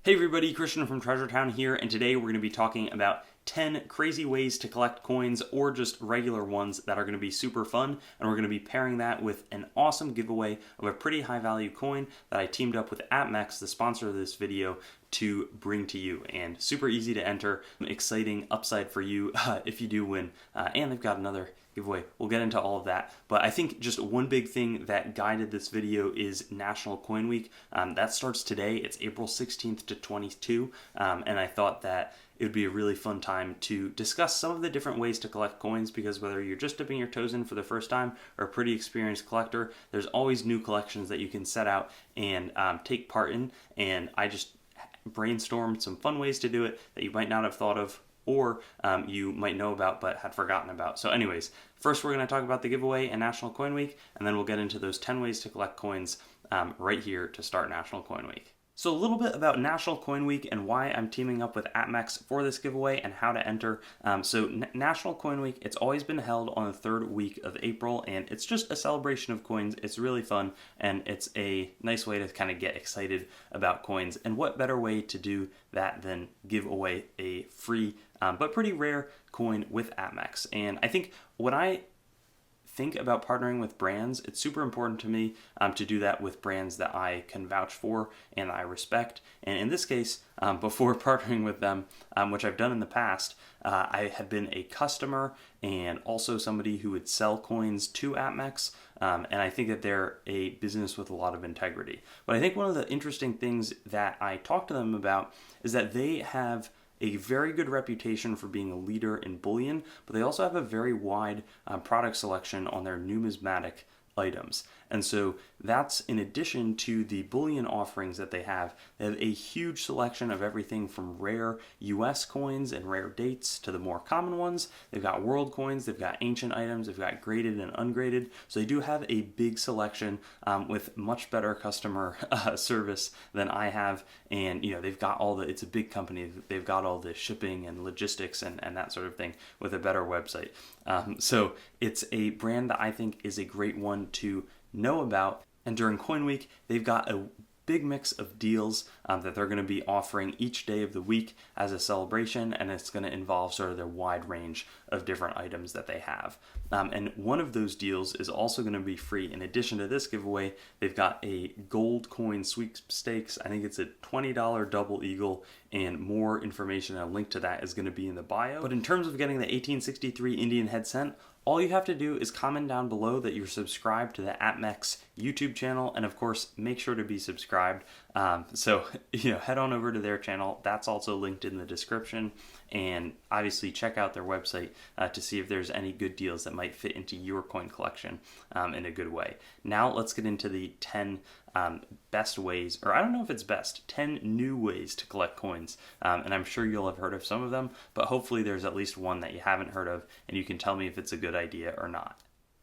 Hey everybody, Christian from Treasure Town here, and today we're going to be talking about 10 crazy ways to collect coins or just regular ones that are going to be super fun, and we're going to be pairing that with an awesome giveaway of a pretty high value coin that I teamed up with APMEX, the sponsor of this video, to bring to you. And super easy to enter, exciting upside for you if you do win, and they've got another giveaway. We'll get into all of that, but I think just one big thing that guided this video is National Coin Week. That starts today. It's April 16th to 22, and I thought that it would be a really fun time to discuss some of the different ways to collect coins, because whether you're just dipping your toes in for the first time or a pretty experienced collector, there's always new collections that you can set out and take part in, and I just brainstormed some fun ways to do it that you might not have thought of, or you might know about but had forgotten about. So anyways, first we're going to talk about the giveaway and National Coin Week, and then we'll get into those 10 ways to collect coins right here to start National Coin Week. So a little bit about National Coin Week and why I'm teaming up with APMEX for this giveaway and how to enter. National Coin Week, it's always been held on the third week of April, and it's just a celebration of coins. It's really fun, and it's a nice way to kind of get excited about coins. And what better way to do that than give away a free but pretty rare coin with APMEX? And I think when I think about partnering with brands, it's super important to me to do that with brands that I can vouch for and I respect. And in this case, before partnering with them, which I've done in the past, I had been a customer and also somebody who would sell coins to APMEX, and I think that they're a business with a lot of integrity. But I think one of the interesting things that I talked to them about is that they have a very good reputation for being a leader in bullion, but they also have a very wide product selection on their numismatic items. And so that's in addition to the bullion offerings that they have. They have a huge selection of everything from rare US coins and rare dates to the more common ones. They've got world coins, they've got ancient items, they've got graded and ungraded. So they do have a big selection with much better customer service than I have. And they've got it's a big company. They've got all the shipping and logistics and that sort of thing with a better website. So it's a brand that I think is a great one to know about. And during Coin Week, they've got a big mix of deals that they're going to be offering each day of the week as a celebration, and it's going to involve sort of their wide range of different items that they have. And one of those deals is also going to be free. In addition to this giveaway, they've got a gold coin sweepstakes. I think it's a $20 double eagle, and more information and a link to that is going to be in the bio. But in terms of getting the 1863 Indian head cent, all you have to do is comment down below that you're subscribed to the APMEX YouTube channel, and of course, make sure to be subscribed. So head on over to their channel. That's also linked in the description, and obviously check out their website to see if there's any good deals that might fit into your coin collection in a good way. Now let's get into the 10 best ways, or I don't know if it's best, 10 new ways to collect coins. And I'm sure you'll have heard of some of them, but hopefully there's at least one that you haven't heard of, and you can tell me if it's a good idea or not.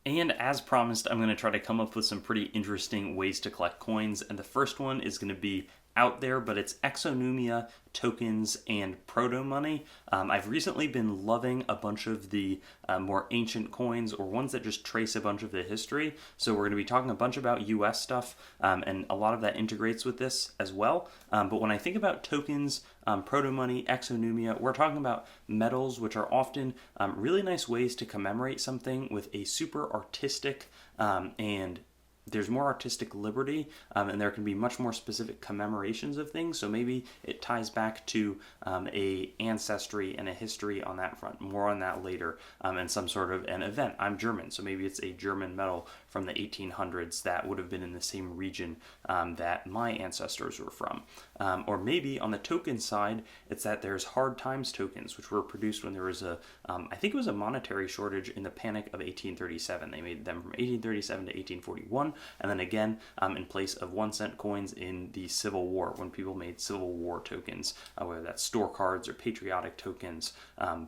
And as promised, I'm going to try to come up with some pretty interesting ways to collect coins, and the first one is going to be out there, but it's exonumia tokens and proto money. I've recently been loving a bunch of the more ancient coins, or ones that just trace a bunch of the history. So we're going to be talking a bunch about US stuff, and a lot of that integrates with this as well. But when I think about tokens, proto money, exonumia, we're talking about metals, which are often really nice ways to commemorate something with a super artistic and there's more artistic liberty, and there can be much more specific commemorations of things. So maybe it ties back to a ancestry and a history on that front. More on that later, and some sort of an event. I'm German, so maybe it's a German medal from the 1800s that would have been in the same region that my ancestors were from. Or maybe on the token side, it's that there's hard times tokens, which were produced when there was I think it was a monetary shortage in the Panic of 1837. They made them from 1837 to 1841. And then again, in place of 1 cent coins in the Civil War, when people made Civil War tokens, whether that's store cards or patriotic tokens,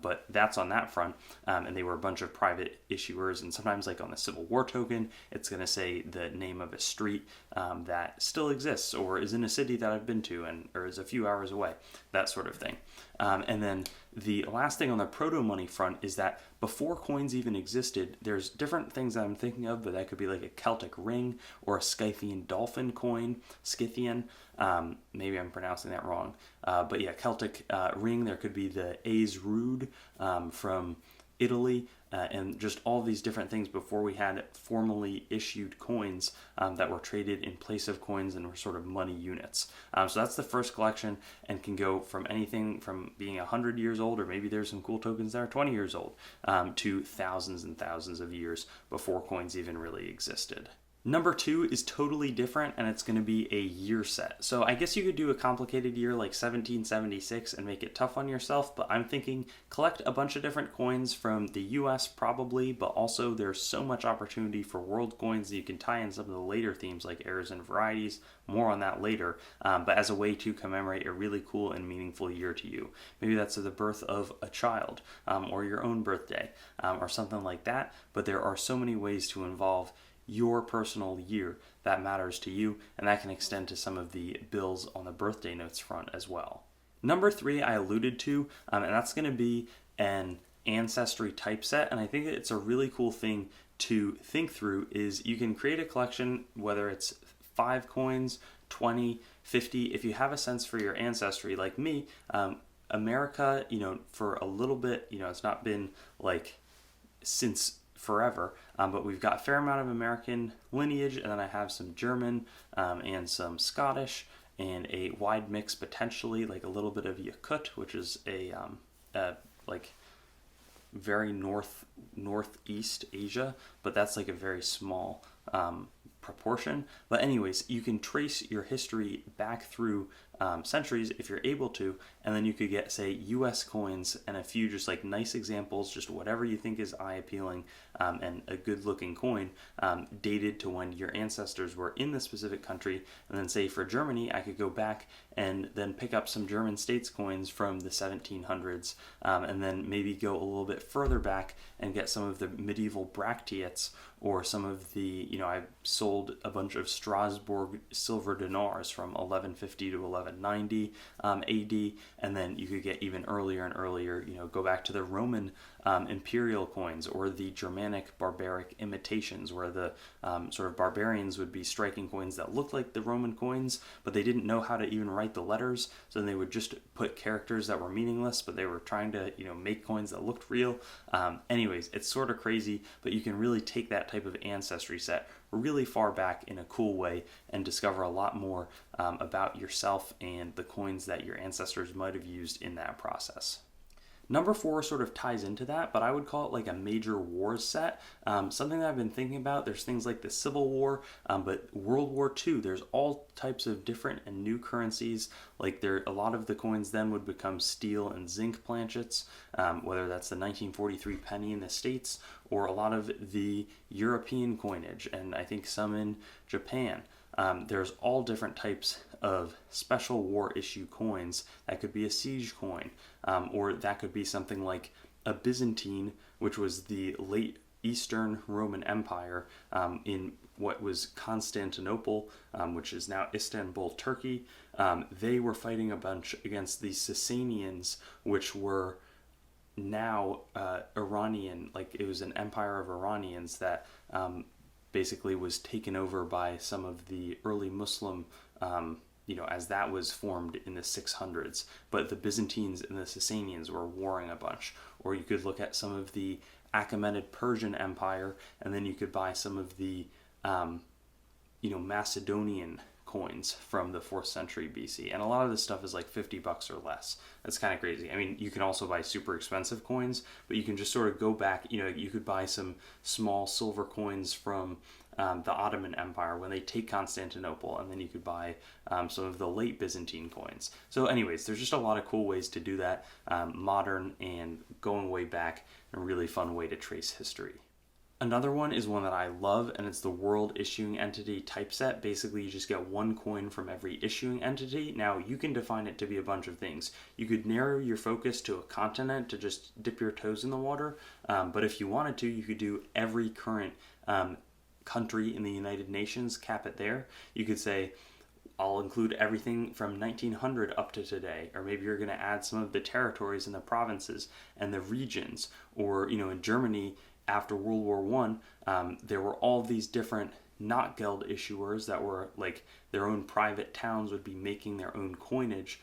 but that's on that front, and they were a bunch of private issuers, and sometimes like on the Civil War token, it's going to say the name of a street that still exists, or is in a city that I've been to, or is a few hours away, that sort of thing. And then the last thing on the proto money front is that before coins even existed, there's different things that I'm thinking of, but that could be like a Celtic ring or a Scythian dolphin coin, Scythian. Maybe I'm pronouncing that wrong. But yeah, Celtic ring. There could be the Aes Rude from Italy, and just all these different things before we had formally issued coins that were traded in place of coins and were sort of money units. So that's the first collection, and can go from anything from being 100 years old, or maybe there's some cool tokens that are 20 years old, to thousands and thousands of years before coins even really existed. Number 2 is totally different, and it's going to be a year set. So I guess you could do a complicated year like 1776 and make it tough on yourself, but I'm thinking collect a bunch of different coins from the US probably, but also there's so much opportunity for world coins that you can tie in some of the later themes like errors and varieties. More on that later, but as a way to commemorate a really cool and meaningful year to you. Maybe that's the birth of a child, or your own birthday, or something like that, but there are so many ways to involve your personal year that matters to you, and that can extend to some of the bills on the birthday notes front as well. Number 3 I alluded to, and that's going to be an ancestry typeset, and I think it's a really cool thing to think through. Is you can create a collection, whether it's 5 coins, 20, 50, if you have a sense for your ancestry like me. America, for a little bit, it's not been like since forever, but we've got a fair amount of American lineage, and then I have some German and some Scottish, and a wide mix potentially, like a little bit of Yakut, which is a like very northeast Asia, but that's like a very small proportion. But anyways, you can trace your history back through centuries if you're able to, and then you could get, say, US coins and a few just like nice examples, just whatever you think is eye appealing, and a good looking coin, dated to when your ancestors were in the specific country. And then say for Germany, I could go back and then pick up some German states coins from the 1700s, and then maybe go a little bit further back and get some of the medieval bracteates, or some of the, I've sold a bunch of Strasbourg silver dinars from 1150 to 1190 AD, and then you could get even earlier and earlier, go back to the Roman imperial coins, or the Germanic barbaric imitations, where the sort of barbarians would be striking coins that looked like the Roman coins, but they didn't know how to even write the letters, so then they would just put characters that were meaningless, but they were trying to make coins that looked real. Anyways, it's sort of crazy, but you can really take that type of ancestry set really far back in a cool way and discover a lot more about yourself and the coins that your ancestors might have used in that process. Number 4 sort of ties into that, but I would call it like a major wars set. Something that I've been thinking about, there's things like the Civil War, but World War II, there's all types of different and new currencies. Like a lot of the coins then would become steel and zinc planchets, whether that's the 1943 penny in the States, or a lot of the European coinage, and I think some in Japan. There's all different types of special war issue coins. That could be a siege coin, or that could be something like a Byzantine, which was the late Eastern Roman Empire, in what was Constantinople, which is now Istanbul, Turkey. They were fighting a bunch against the Sasanians, which were now Iranian, like it was an empire of Iranians that basically was taken over by some of the early Muslim, as that was formed in the 600s. But the Byzantines and the Sasanians were warring a bunch. Or you could look at some of the Achaemenid Persian Empire, and then you could buy some of the, Macedonian coins from the 4th century BC. And a lot of this stuff is like $50 or less. That's kind of crazy. I mean, you can also buy super expensive coins, but you can just sort of go back, you could buy some small silver coins from the Ottoman Empire when they take Constantinople, and then you could buy some of the late Byzantine coins. So anyways, there's just a lot of cool ways to do that, modern and going way back, and a really fun way to trace history. Another one is one that I love, and it's the World Issuing Entity typeset. Basically, you just get one coin from every issuing entity. Now, you can define it to be a bunch of things. You could narrow your focus to a continent to just dip your toes in the water, but if you wanted to, you could do every current country in the United Nations, cap it there. You could say I'll include everything from 1900 up to today, or maybe you're going to add some of the territories and the provinces and the regions, or in Germany after World War One, there were all these different not geld issuers that were like their own private towns would be making their own coinage.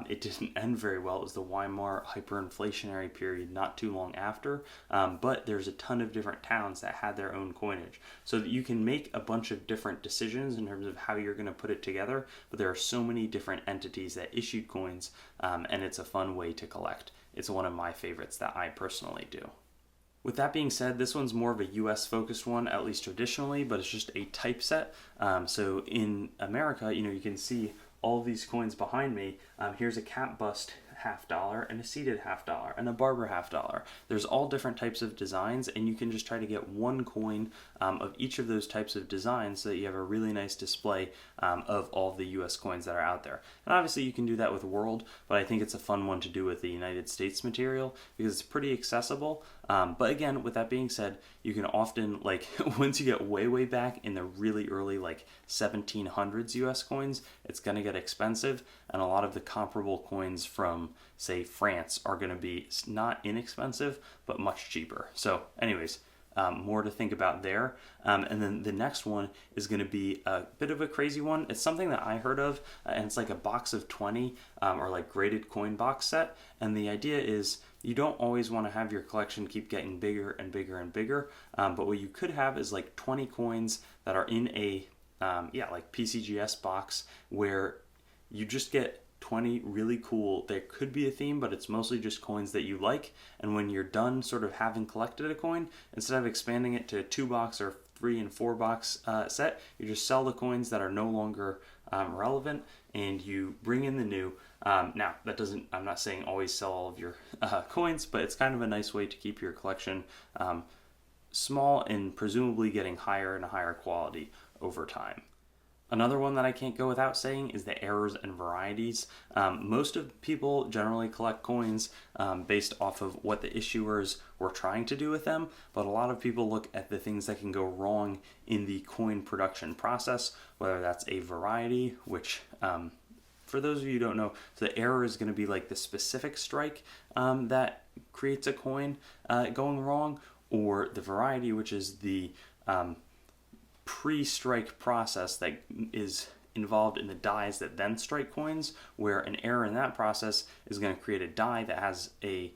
It didn't end very well. It was the Weimar hyperinflationary period not too long after, but there's a ton of different towns that had their own coinage. So that you can make a bunch of different decisions in terms of how you're going to put it together, but there are so many different entities that issued coins, and it's a fun way to collect. It's one of my favorites that I personally do. With that being said, this one's more of a US focused one, at least traditionally, but it's just a typeset. So in America, you can see all of these coins behind me. Here's a cap bust $50 and a seated $50 and a barber $50. There's all different types of designs, and you can just try to get one coin of each of those types of designs so that you have a really nice display of all of the US coins that are out there. And obviously you can do that with world, but I think it's a fun one to do with the United States material because it's pretty accessible. But again, with that being said, you can often, like, once you get way back in the really early, like 1700s US coins, it's going to get expensive, and a lot of the comparable coins from, say, France are going to be not inexpensive, but much cheaper. So anyways, more to think about there. And then the next one is going to be a bit of a crazy one. It's something that I heard of, and it's like a box of 20 or like graded coin box set. And the idea is you don't always want to have your collection keep getting bigger and bigger and bigger. But what you could have is like 20 coins that are in a like PCGS box where you just get 20 really cool, there could be a theme, but it's mostly just coins that you like. And when you're done sort of having collected a coin, instead of expanding it to a 2-box or 3 and 4 box set, you just sell the coins that are no longer relevant and you bring in the new. Now, that doesn't, I'm not saying always sell all of your coins, but it's kind of a nice way to keep your collection small and presumably getting higher and higher quality over time. Another one that I can't go without saying is the errors and varieties. Most of people generally collect coins based off of what the issuers were trying to do with them, but a lot of people look at the things that can go wrong in the coin production process, whether that's a variety, which for those of you who don't know, the error is going to be like the specific strike that creates a coin going wrong, or the variety, which is the pre-strike process that is involved in the dies that then strike coins, where an error in that process is going to create a die that has a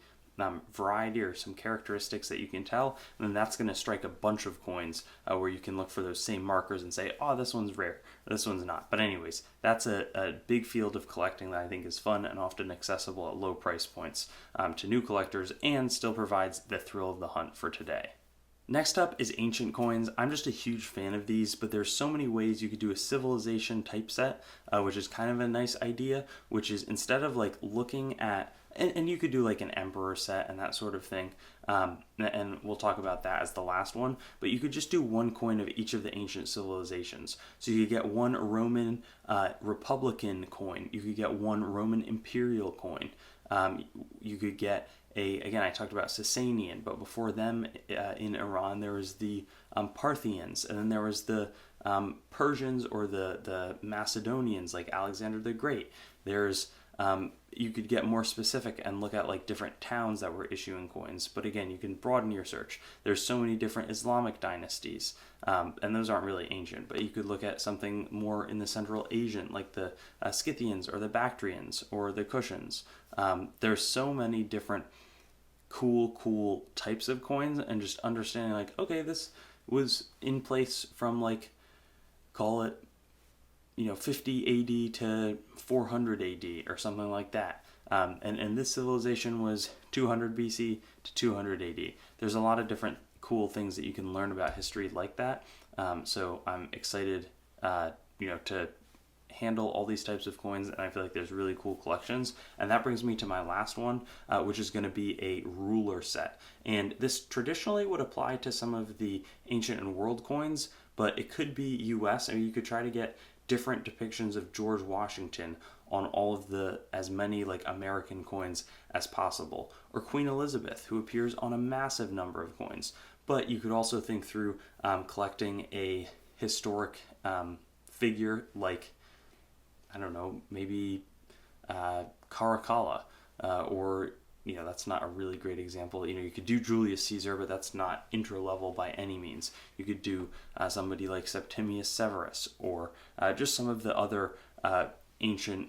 variety or some characteristics that you can tell, and then that's going to strike a bunch of coins where you can look for those same markers and say, oh, this one's rare, this one's not. But anyways, that's a big field of collecting that I think is fun and often accessible at low price points to new collectors, and still provides the thrill of the hunt for today. Next up is ancient coins. I'm just a huge fan of these, but there's so many ways you could do a civilization typeset, which is kind of a nice idea, which is instead of like looking at, and you could do like an emperor set and that sort of thing, and we'll talk about that as the last one, but you could just do one coin of each of the ancient civilizations. So you could get one Roman Republican coin, you could get one Roman Imperial coin, you could get again, I talked about Sasanian, but before them in Iran, there was the Parthians, and then there was the Persians or the Macedonians, like Alexander the Great. There's you could get more specific and look at like different towns that were issuing coins. But again, you can broaden your search. There's so many different Islamic dynasties, and those aren't really ancient, but you could look at something more in the Central Asian, like the Scythians or the Bactrians or the Kushans. There's so many different cool types of coins, and just understanding like, okay, this was in place from like, call it 50 AD to 400 AD or something like that. And this civilization was 200 BC to 200 AD. There's a lot of different cool things that you can learn about history like that. So I'm excited, to handle all these types of coins, and I feel like there's really cool collections. And that brings me to my last one, which is going to be a ruler set. And this traditionally would apply to some of the ancient and world coins, but it could be US, or you could try to get different depictions of George Washington on all of as many like American coins as possible, or Queen Elizabeth, who appears on a massive number of coins. But you could also think through collecting a historic figure like I don't know, maybe Caracalla, or that's not a really great example. You could do Julius Caesar, but that's not intro level by any means. You could do somebody like Septimius Severus, or just some of the other ancient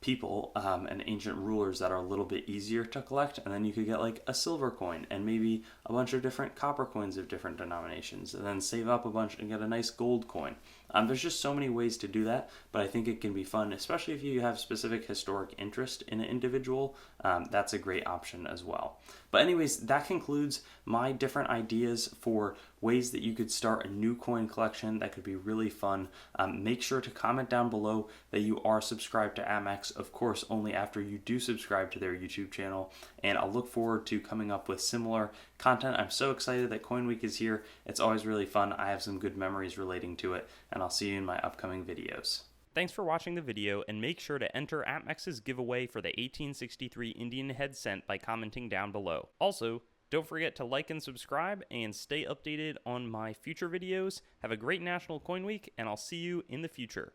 people and ancient rulers that are a little bit easier to collect. And then you could get like a silver coin and maybe a bunch of different copper coins of different denominations, and then save up a bunch and get a nice gold coin. There's just so many ways to do that, but I think it can be fun, especially if you have specific historic interest in an individual. That's a great option as well. But anyways, that concludes my different ideas for ways that you could start a new coin collection that could be really fun. Make sure to comment down below that you are subscribed to APMEX, of course, only after you do subscribe to their YouTube channel. And I'll look forward to coming up with similar content. I'm so excited that Coin Week is here. It's always really fun. I have some good memories relating to it, and I'll see you in my upcoming videos. Thanks for watching the video, and make sure to enter APMEX's giveaway for the 1863 Indian head cent by commenting down below. Also, don't forget to like and subscribe and stay updated on my future videos. Have a great National Coin Week, and I'll see you in the future.